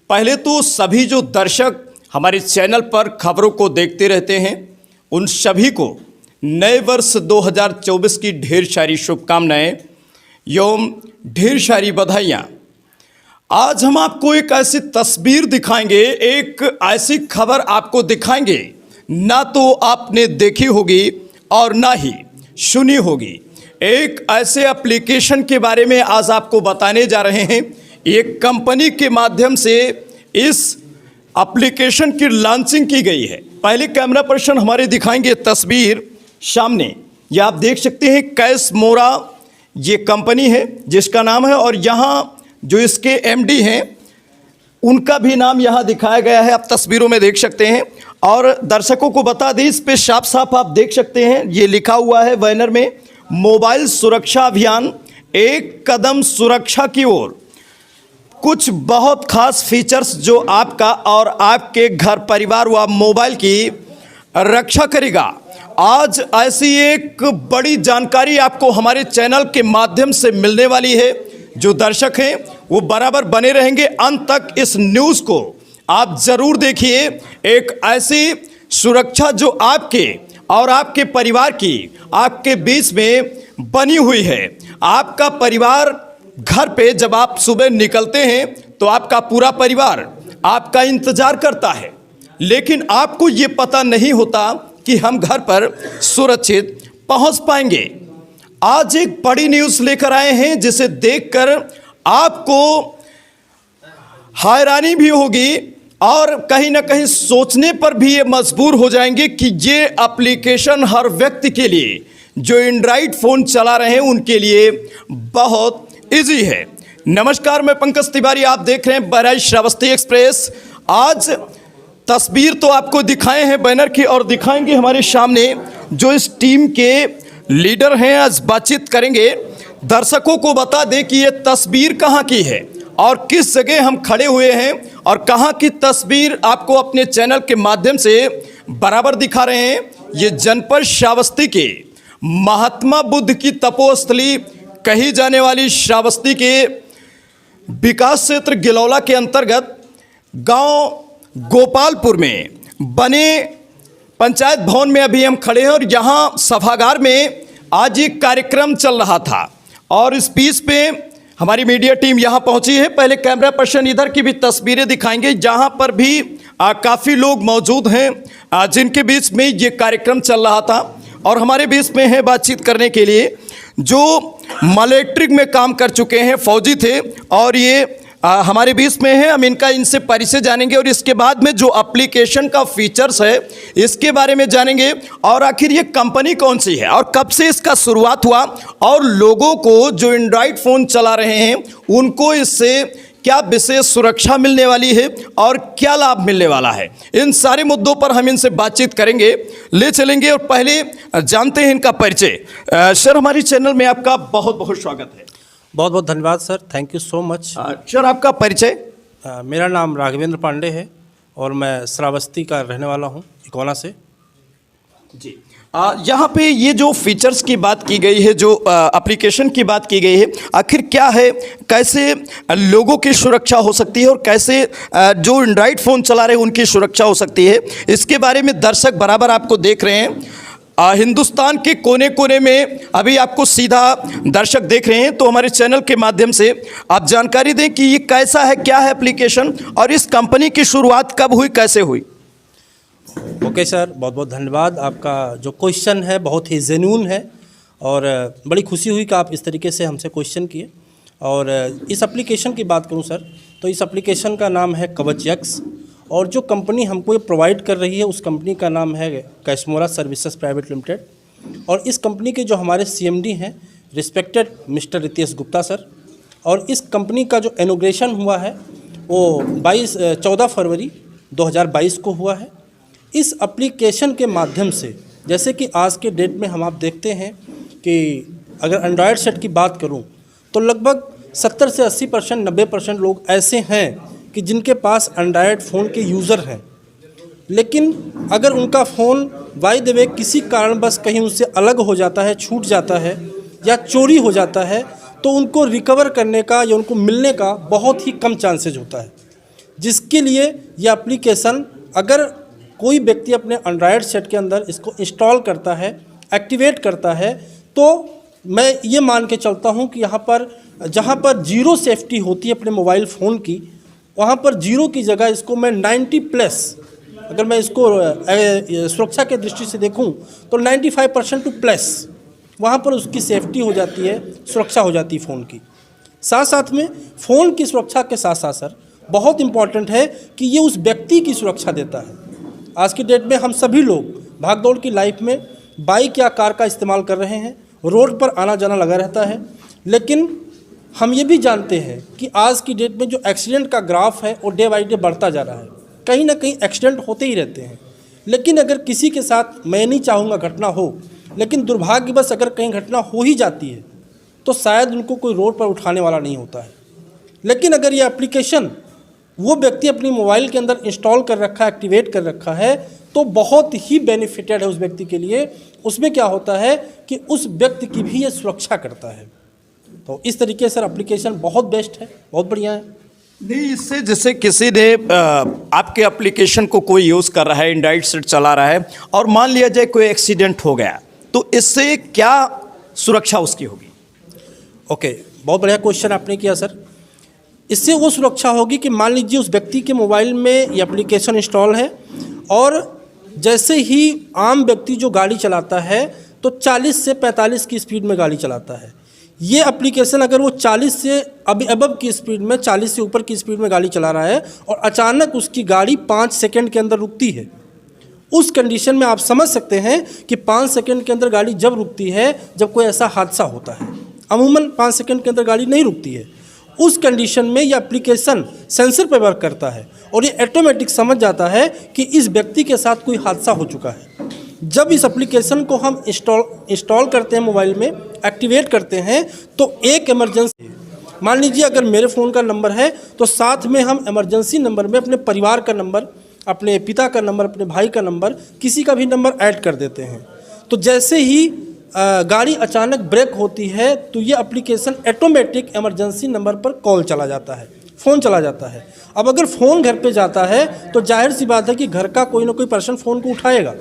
पहले तो सभी जो दर्शक हमारे चैनल पर खबरों को देखते रहते हैं, उन सभी को नए वर्ष 2024 की ढेर सारी शुभकामनाएं एवं ढेर सारी बधाइयाँ। आज हम आपको एक ऐसी तस्वीर दिखाएंगे, एक ऐसी खबर आपको दिखाएंगे, ना तो आपने देखी होगी और ना ही सुनी होगी। एक ऐसे एप्लीकेशन के बारे में आज आपको बताने जा रहे हैं। एक कंपनी के माध्यम से इस एप्लीकेशन की लॉन्चिंग की गई है। पहले कैमरा पर्सन हमारे दिखाएंगे तस्वीर सामने। ये आप देख सकते हैं, कैश मोरा ये कंपनी है जिसका नाम है, और यहाँ जो इसके एमडी हैं उनका भी नाम यहाँ दिखाया गया है, आप तस्वीरों में देख सकते हैं। और दर्शकों को बता दें, इस पे साफ साफ आप देख सकते हैं, ये लिखा हुआ है बैनर में, मोबाइल सुरक्षा अभियान, एक कदम सुरक्षा की ओर। कुछ बहुत खास फीचर्स जो आपका और आपके घर परिवार व मोबाइल की रक्षा करेगा। आज ऐसी एक बड़ी जानकारी आपको हमारे चैनल के माध्यम से मिलने वाली है। जो दर्शक हैं वो बराबर बने रहेंगे अंत तक। इस न्यूज़ को आप ज़रूर देखिए। एक ऐसी सुरक्षा जो आपके और आपके परिवार की आपके बीच में बनी हुई है। आपका परिवार घर पे जब आप सुबह निकलते हैं तो आपका पूरा परिवार आपका इंतज़ार करता है, लेकिन आपको ये पता नहीं होता कि हम घर पर सुरक्षित पहुंच पाएंगे। आज एक बड़ी न्यूज़ लेकर आए हैं जिसे देखकर आपको हैरानी भी होगी और कहीं ना कहीं सोचने पर भी ये मजबूर हो जाएंगे कि ये एप्लीकेशन हर व्यक्ति के लिए जो एंड्रॉइड फ़ोन चला रहे हैं उनके लिए बहुत इजी है। नमस्कार, मैं पंकज तिवारी, आप देख रहे हैं बहराइच श्रावस्ती एक्सप्रेस। आज तस्वीर तो आपको दिखाए हैं बैनर की, और दिखाएंगे हमारे सामने जो इस टीम के लीडर हैं। आज बातचीत करेंगे। दर्शकों को बता दें कि ये तस्वीर कहाँ की है और किस जगह हम खड़े हुए हैं, और कहाँ की तस्वीर आपको अपने चैनल के माध्यम से बराबर दिखा रहे हैं। ये जनपद श्रावस्ती के महात्मा बुद्ध की तपोस्थली कही जाने वाली श्रावस्ती के विकास क्षेत्र गिलौला के अंतर्गत गांव गोपालपुर में बने पंचायत भवन में अभी हम खड़े हैं, और यहाँ सभागार में आज एक कार्यक्रम चल रहा था और इस बीच पे हमारी मीडिया टीम यहाँ पहुँची है। पहले कैमरा पर्सन इधर की भी तस्वीरें दिखाएंगे, जहाँ पर भी काफ़ी लोग मौजूद हैं जिनके बीच में ये कार्यक्रम चल रहा था। और हमारे बीच में है बातचीत करने के लिए जो मिलिट्री में काम कर चुके हैं, फौजी थे, और ये हमारे बीच में है। हम इनसे परिचय जानेंगे और इसके बाद में जो एप्लीकेशन का फीचर्स है इसके बारे में जानेंगे, और आखिर ये कंपनी कौन सी है और कब से इसका शुरुआत हुआ, और लोगों को जो एंड्रॉइड फ़ोन चला रहे हैं उनको इससे क्या विशेष सुरक्षा मिलने वाली है और क्या लाभ मिलने वाला है। इन सारे मुद्दों पर हम इनसे बातचीत करेंगे, ले चलेंगे। और पहले जानते हैं इनका परिचय। सर, हमारी चैनल में आपका बहुत बहुत स्वागत है। बहुत बहुत धन्यवाद sir, thank you so much. Sir, आपका परिचय? मेरा नाम राघवेंद्र पांडे है और मैं श्रावस्ती का रहने वाला हूँ, इकोना से। जी, यहाँ पे ये जो फीचर्स की बात की गई है, जो एप्लीकेशन की बात की गई है, आखिर क्या है, कैसे लोगों की सुरक्षा हो सकती है और कैसे जो एंड्रॉइड फ़ोन चला रहे हैं उनकी सुरक्षा हो सकती है, इसके बारे में दर्शक बराबर आपको देख रहे हैं। हिंदुस्तान के कोने कोने में अभी आपको सीधा दर्शक देख रहे हैं, तो हमारे चैनल के माध्यम से आप जानकारी दें कि ये कैसा है, क्या है एप्लीकेशन, और इस कंपनी की शुरुआत कब हुई, कैसे हुई। ओके सर, बहुत बहुत धन्यवाद। आपका जो क्वेश्चन है बहुत ही जेन्युइन है और बड़ी खुशी हुई कि आप इस तरीके से हमसे क्वेश्चन किए। और इस एप्लीकेशन की बात करूं सर, तो इस एप्लीकेशन का नाम है कवच, और जो कंपनी हमको ये प्रोवाइड कर रही है उस कंपनी का नाम है कैशमोरा सर्विसेज प्राइवेट लिमिटेड। और इस कंपनी के जो हमारे CMD हैं respected mister Ritesh Gupta sir, और इस कंपनी का जो इनॉग्रेशन हुआ है वो 14 फरवरी 2022 को हुआ है। इस एप्लीकेशन के माध्यम से, जैसे कि आज के डेट में हम आप देखते हैं कि अगर एंड्रॉयड सेट की बात करूं तो लगभग 70 से 80%, 90% लोग ऐसे हैं कि जिनके पास एंड्रॉयड फ़ोन के यूज़र हैं, लेकिन अगर उनका फ़ोन बाय द वे किसी कारणवश कहीं उनसे अलग हो जाता है, छूट जाता है या चोरी हो जाता है, तो उनको रिकवर करने का या उनको मिलने का बहुत ही कम चांसेज होता है। जिसके लिए ये एप्लीकेशन अगर कोई व्यक्ति अपने एंड्रॉयड सेट के अंदर इसको इंस्टॉल करता है, एक्टिवेट करता है, तो मैं ये मान के चलता हूँ कि यहाँ पर जहाँ पर जीरो सेफ्टी होती है अपने मोबाइल फ़ोन की, वहाँ पर जीरो की जगह इसको मैं 90+ अगर मैं इसको सुरक्षा के दृष्टि से देखूँ तो 95% टू प्लस वहाँ पर उसकी सेफ्टी हो जाती है, सुरक्षा हो जाती है फ़ोन की। साथ साथ में फ़ोन की सुरक्षा के साथ साथ सर बहुत इम्पॉर्टेंट है कि ये उस व्यक्ति की सुरक्षा देता है। आज की डेट में हम सभी लोग भागदौड़ की लाइफ में बाइक या कार का इस्तेमाल कर रहे हैं, रोड पर आना जाना लगा रहता है, लेकिन हम ये भी जानते हैं कि आज की डेट में जो एक्सीडेंट का ग्राफ है वो डे बाई डे बढ़ता जा रहा है। कहीं ना कहीं एक्सीडेंट होते ही रहते हैं, लेकिन अगर किसी के साथ, मैं नहीं चाहूँगा घटना हो, लेकिन दुर्भाग्यवश अगर कहीं घटना हो ही जाती है तो शायद उनको कोई रोड पर उठाने वाला नहीं होता है। लेकिन अगर ये एप्लीकेशन वो व्यक्ति अपनी मोबाइल के अंदर इंस्टॉल कर रखा है, एक्टिवेट कर रखा है, तो बहुत ही बेनिफिटेड है उस व्यक्ति के लिए। उसमें क्या होता है कि उस व्यक्ति की भी ये सुरक्षा करता है। तो इस तरीके से एप्लीकेशन बहुत बेस्ट है, बहुत बढ़िया है। नहीं, इससे जैसे किसी ने आपके एप्लीकेशन को कोई यूज़ कर रहा है, एंड्रॉइड सेट चला रहा है, और मान लिया जाए कोई एक्सीडेंट हो गया, तो इससे क्या सुरक्षा उसकी होगी? ओके, बहुत बढ़िया क्वेश्चन आपने किया सर। इससे वो सुरक्षा होगी कि मान लीजिए उस व्यक्ति के मोबाइल में ये एप्लीकेशन इंस्टॉल है और जैसे ही आम व्यक्ति जो गाड़ी चलाता है तो 40 से 45 की स्पीड में गाड़ी चलाता है। ये एप्लीकेशन अगर वो 40 से अबव की स्पीड में, 40 से ऊपर की स्पीड में गाड़ी चला रहा है और अचानक उसकी गाड़ी 5 सेकंड के अंदर रुकती है, उस कंडीशन में आप समझ सकते हैं कि 5 सेकंड के अंदर गाड़ी जब रुकती है, जब कोई ऐसा हादसा होता है, अमूमन 5 सेकंड के अंदर गाड़ी नहीं रुकती है, उस कंडीशन में ये एप्लीकेशन सेंसर पर वर्क करता है और ये ऑटोमेटिक समझ जाता है कि इस व्यक्ति के साथ कोई हादसा हो चुका है। जब इस एप्लीकेशन को हम इंस्टॉल करते हैं, मोबाइल में एक्टिवेट करते हैं, तो एक इमरजेंसी, मान लीजिए अगर मेरे फ़ोन का नंबर है तो साथ में हम इमरजेंसी नंबर में अपने परिवार का नंबर, अपने पिता का नंबर, अपने भाई का नंबर, किसी का भी नंबर ऐड कर देते हैं। तो जैसे ही गाड़ी अचानक ब्रेक होती है तो ये एप्लीकेशन ऑटोमेटिक इमरजेंसी नंबर पर कॉल चला जाता है, फ़ोन चला जाता है। अब अगर फ़ोन घर पे जाता है तो जाहिर सी बात है कि घर का कोई ना कोई पर्सन फ़ोन को उठाएगा,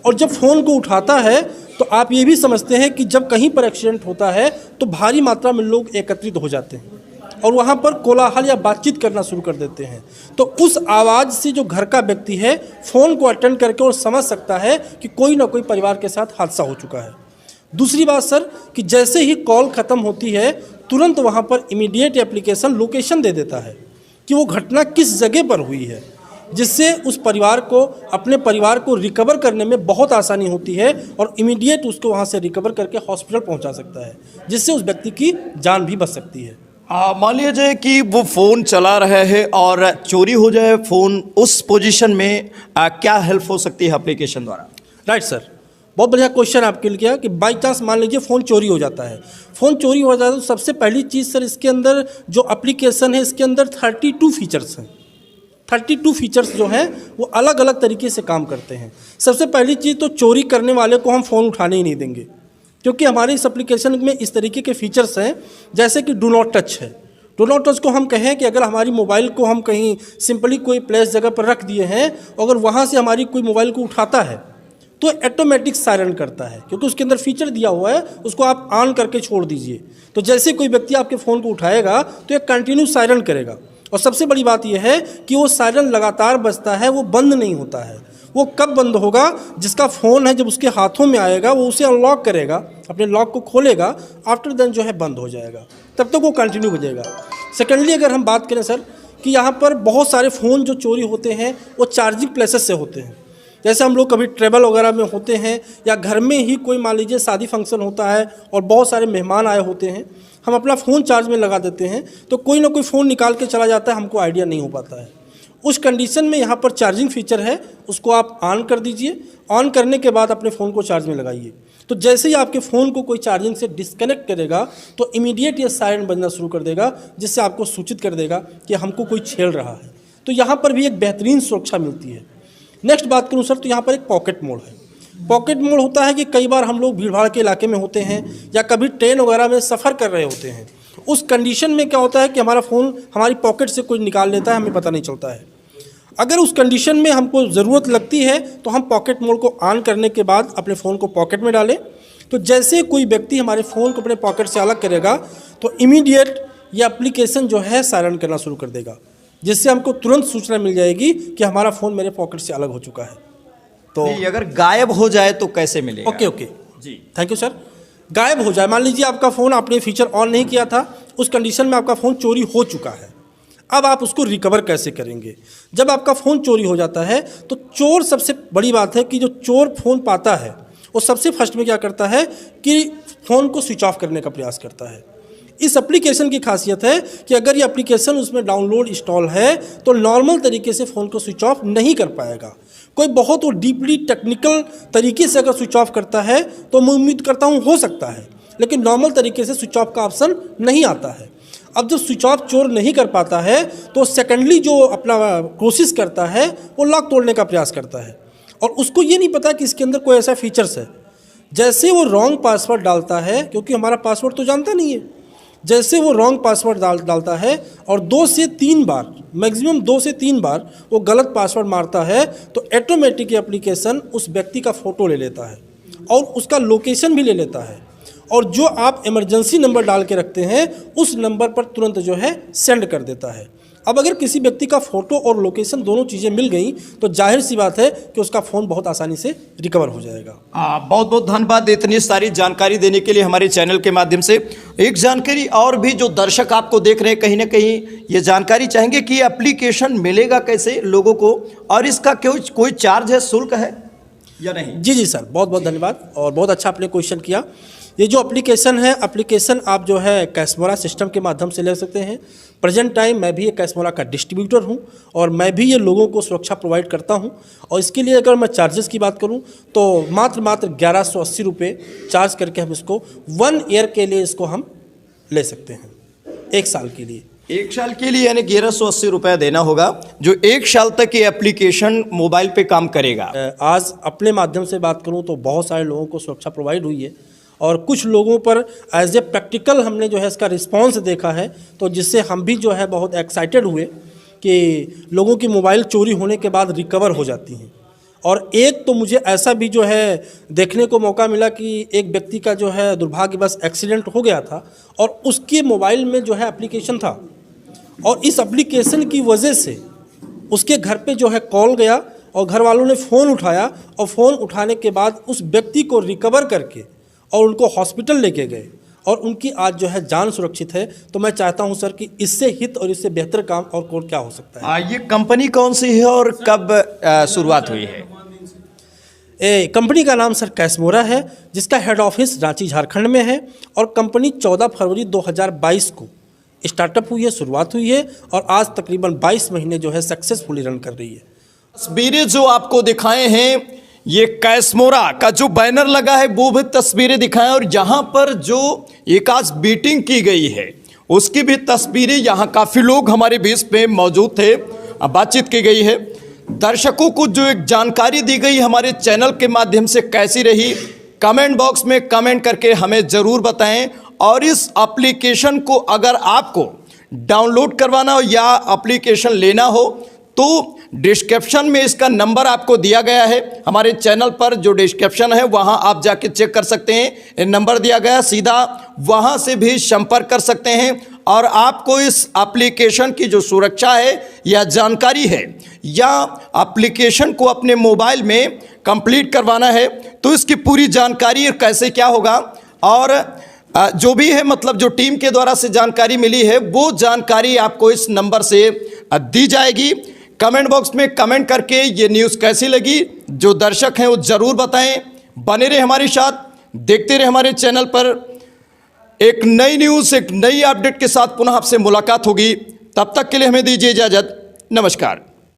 और जब फ़ोन को उठाता है तो आप ये भी समझते हैं कि जब कहीं पर एक्सीडेंट होता है तो भारी मात्रा में लोग एकत्रित हो जाते हैं और वहाँ पर कोलाहल या बातचीत करना शुरू कर देते हैं। तो उस आवाज़ से जो घर का व्यक्ति है फ़ोन को अटेंड करके और समझ सकता है कि कोई ना कोई परिवार के साथ हादसा हो चुका है। दूसरी बात सर कि जैसे ही कॉल ख़त्म होती है तुरंत वहाँ पर इमीडिएट एप्लीकेशन लोकेशन दे देता है कि वो घटना किस जगह पर हुई है, जिससे उस परिवार को, अपने परिवार को रिकवर करने में बहुत आसानी होती है और इमीडिएट उसको वहाँ से रिकवर करके हॉस्पिटल पहुँचा सकता है, जिससे उस व्यक्ति की जान भी बच सकती है। मान लिया जाए कि वो फ़ोन चला रहा है और चोरी हो जाए फ़ोन, उस पोजीशन में क्या हेल्प हो सकती है एप्लीकेशन द्वारा? राइट सर, बहुत बढ़िया क्वेश्चन आपके लिए किया कि बाई चांस मान लीजिए फ़ोन चोरी हो जाता है। फ़ोन चोरी हो जाता है तो सबसे पहली चीज़ सर, इसके अंदर जो एप्लीकेशन है इसके अंदर 32 फीचर्स हैं। 32 फीचर्स जो हैं वो अलग अलग तरीके से काम करते हैं। सबसे पहली चीज़ तो चोरी करने वाले को हम फ़ोन उठाने ही नहीं देंगे, क्योंकि हमारे इस एप्लीकेशन में इस तरीके के फीचर्स हैं जैसे कि डू नॉट टच है। डू नॉट टच को हम कहें कि अगर हमारी मोबाइल को हम कहीं सिंपली कोई प्लेस जगह पर रख दिए हैं, अगर वहाँ से हमारी कोई मोबाइल को उठाता है तो ऑटोमेटिक सायरन करता है, क्योंकि उसके अंदर फीचर दिया हुआ है, उसको आप ऑन करके छोड़ दीजिए। तो जैसे कोई व्यक्ति आपके फ़ोन को उठाएगा तो ये कंटिन्यू सायरन करेगा। और सबसे बड़ी बात यह है कि वो सायरन लगातार बजता है, वो बंद नहीं होता है। वो कब बंद होगा? जिसका फ़ोन है जब उसके हाथों में आएगा वो उसे अनलॉक करेगा, अपने लॉक को खोलेगा, आफ्टर देन जो है बंद हो जाएगा, तब तक वो कंटिन्यू बजेगा। सेकेंडली अगर हम बात करें सर कि यहाँ पर बहुत सारे फ़ोन जो चोरी होते हैं वो चार्जिंग प्लेसेस से होते हैं। जैसे हम लोग कभी ट्रैवल वगैरह में होते हैं या घर में ही कोई मान लीजिए शादी फंक्शन होता है और बहुत सारे मेहमान आए होते हैं, हम अपना फ़ोन चार्ज में लगा देते हैं तो कोई ना कोई फ़ोन निकाल के चला जाता है, हमको आइडिया नहीं हो पाता है। उस कंडीशन में यहाँ पर चार्जिंग फीचर है, उसको आप ऑन कर दीजिए। ऑन करने के बाद अपने फ़ोन को चार्ज में लगाइए, तो जैसे ही आपके फ़ोन को कोई चार्जिंग से डिस्कनेक्ट करेगा तो इमीडिएट ये सायरन बजना शुरू कर देगा, जिससे आपको सूचित कर देगा कि हमको कोई छेड़ रहा है। तो यहाँ पर भी एक बेहतरीन सुरक्षा मिलती है। नेक्स्ट बात करूँ सर तो यहाँ पर एक पॉकेट मोड है। पॉकेट मोड होता है कि कई बार हम लोग भीड़ भाड़ के इलाके में होते हैं या कभी ट्रेन वगैरह में सफ़र कर रहे होते हैं, उस कंडीशन में क्या होता है कि हमारा फ़ोन हमारी पॉकेट से कोई निकाल लेता है, हमें पता नहीं चलता है। अगर उस कंडीशन में हमको ज़रूरत लगती है तो हम पॉकेट मोड को ऑन करने के बाद अपने फ़ोन को पॉकेट में डालें। तो जैसे कोई व्यक्ति हमारे फ़ोन को अपने पॉकेट से अलग करेगा तो इमीडिएट ये एप्लीकेशन जो है साइलेंट करना शुरू कर देगा, जिससे हमको तुरंत सूचना मिल जाएगी कि हमारा फ़ोन मेरे पॉकेट से अलग हो चुका है। तो अगर गायब हो जाए तो कैसे मिलेगा? ओके जी, थैंक यू सर। गायब हो जाए, मान लीजिए आपका फ़ोन आपने फीचर ऑन नहीं किया था, उस कंडीशन में आपका फ़ोन चोरी हो चुका है। अब आप उसको रिकवर कैसे करेंगे? जब आपका फ़ोन चोरी हो जाता है तो चोर, सबसे बड़ी बात है कि जो चोर फ़ोन पाता है वो सबसे फर्स्ट में क्या करता है कि फ़ोन को स्विच ऑफ करने का प्रयास करता है। इस एप्लीकेशन की खासियत है कि अगर ये एप्लीकेशन उसमें डाउनलोड इंस्टॉल है तो नॉर्मल तरीके से फ़ोन को स्विच ऑफ नहीं कर पाएगा। कोई बहुत वो डीपली टेक्निकल तरीके से अगर स्विच ऑफ करता है तो मैं उम्मीद करता हूँ हो सकता है, लेकिन नॉर्मल तरीके से स्विच ऑफ का ऑप्शन नहीं आता है। अब जब स्विच ऑफ चोर नहीं कर पाता है तो सेकेंडली जो अपना कोशिश करता है वो लॉक तोड़ने का प्रयास करता है, और उसको ये नहीं पता कि इसके अंदर कोई ऐसा फीचर्स है। जैसे वो रॉन्ग पासवर्ड डालता है, क्योंकि हमारा पासवर्ड तो जानता नहीं है, जैसे वो रॉन्ग पासवर्ड डालता है और 2 से 3 बार, मैक्सिमम 2 से 3 बार वो गलत पासवर्ड मारता है तो ऑटोमेटिक एप्लीकेशन उस व्यक्ति का फ़ोटो ले लेता है और उसका लोकेशन भी ले लेता है, और जो आप इमरजेंसी नंबर डाल के रखते हैं उस नंबर पर तुरंत जो है सेंड कर देता है। अब अगर किसी व्यक्ति का फ़ोटो और लोकेशन दोनों चीज़ें मिल गई तो जाहिर सी बात है कि उसका फ़ोन बहुत आसानी से रिकवर हो जाएगा। बहुत बहुत धन्यवाद इतनी सारी जानकारी देने के लिए हमारे चैनल के माध्यम से। एक जानकारी और भी, जो दर्शक आपको देख रहे हैं कहीं ना कहीं ये जानकारी चाहेंगे कि एप्लीकेशन मिलेगा कैसे लोगों को, और इसका कोई चार्ज है, शुल्क है या नहीं? जी जी सर, बहुत बहुत धन्यवाद और बहुत अच्छा आपने क्वेश्चन किया। ये जो एप्लीकेशन है, एप्लीकेशन आप जो है कैशमोरा सिस्टम के माध्यम से ले सकते हैं। प्रेजेंट टाइम मैं भी एक कैशमोरा का डिस्ट्रीब्यूटर हूं और मैं भी ये लोगों को सुरक्षा प्रोवाइड करता हूं, और इसके लिए अगर मैं चार्जेस की बात करूं तो मात्र 1180 रुपये चार्ज करके हम इसको 1 ईयर के लिए इसको हम ले सकते हैं, 1 साल के लिए। 1 साल के लिए यानी 1180 रुपया देना होगा, जो 1 साल तक ये एप्लीकेशन मोबाइल पे काम करेगा। आज अपने माध्यम से बात करूं तो बहुत सारे लोगों को सुरक्षा प्रोवाइड हुई है, और कुछ लोगों पर एज ए प्रैक्टिकल हमने जो है इसका रिस्पांस देखा है, तो जिससे हम भी जो है बहुत एक्साइटेड हुए कि लोगों की मोबाइल चोरी होने के बाद रिकवर हो जाती हैं। और एक तो मुझे ऐसा भी जो है देखने को मौका मिला कि एक व्यक्ति का जो है दुर्भाग्यवश एक्सीडेंट हो गया था और उसके मोबाइल में जो है एप्लीकेशन था, और इस एप्लीकेशन की वजह से उसके घर पे जो है कॉल गया और घर वालों ने फ़ोन उठाया, और फ़ोन उठाने के बाद उस व्यक्ति को रिकवर करके और उनको हॉस्पिटल लेके गए, और उनकी आज जो है जान सुरक्षित है। तो मैं चाहता हूं सर कि इससे हित और इससे बेहतर काम और क्या हो सकता है। ये कंपनी कौन सी है और कब शुरुआत हुई है? कंपनी का नाम सर कैशमोरा है, जिसका हेड ऑफिस रांची झारखंड में है, और कंपनी 14 फरवरी 2022 को स्टार्टअप हुई है, शुरुआत हुई है, और आज तकरीबन 22 महीने जो है सक्सेसफुली रन कर रही है। तस्वीरें जो आपको दिखाए हैं, ये कैशमोरा का जो बैनर लगा है वो भी तस्वीरें दिखाएं, और यहाँ पर जो एक आज मीटिंग की गई है उसकी भी तस्वीरें, यहाँ काफ़ी लोग हमारे बीच में मौजूद थे, बातचीत की गई है। दर्शकों को जो एक जानकारी दी गई हमारे चैनल के माध्यम से कैसी रही, कमेंट बॉक्स में कमेंट करके हमें ज़रूर बताएं। और इस एप्लीकेशन को अगर आपको डाउनलोड करवाना हो या एप्लीकेशन लेना हो तो डिस्क्रिप्शन में इसका नंबर आपको दिया गया है। हमारे चैनल पर जो डिस्क्रिप्शन है वहां आप जाके चेक कर सकते हैं, नंबर दिया गया, सीधा वहां से भी संपर्क कर सकते हैं। और आपको इस एप्लीकेशन की जो सुरक्षा है या जानकारी है या एप्लीकेशन को अपने मोबाइल में कंप्लीट करवाना है तो इसकी पूरी जानकारी कैसे क्या होगा, और जो भी है मतलब जो टीम के द्वारा से जानकारी मिली है वो जानकारी आपको इस नंबर से दी जाएगी। कमेंट बॉक्स में कमेंट करके ये न्यूज़ कैसी लगी, जो दर्शक हैं वो ज़रूर बताएं। बने रहे हमारे साथ, देखते रहे हमारे चैनल पर। एक नई न्यूज़, एक नई अपडेट के साथ पुनः आपसे मुलाकात होगी। तब तक के लिए हमें दीजिए इजाज़त। नमस्कार।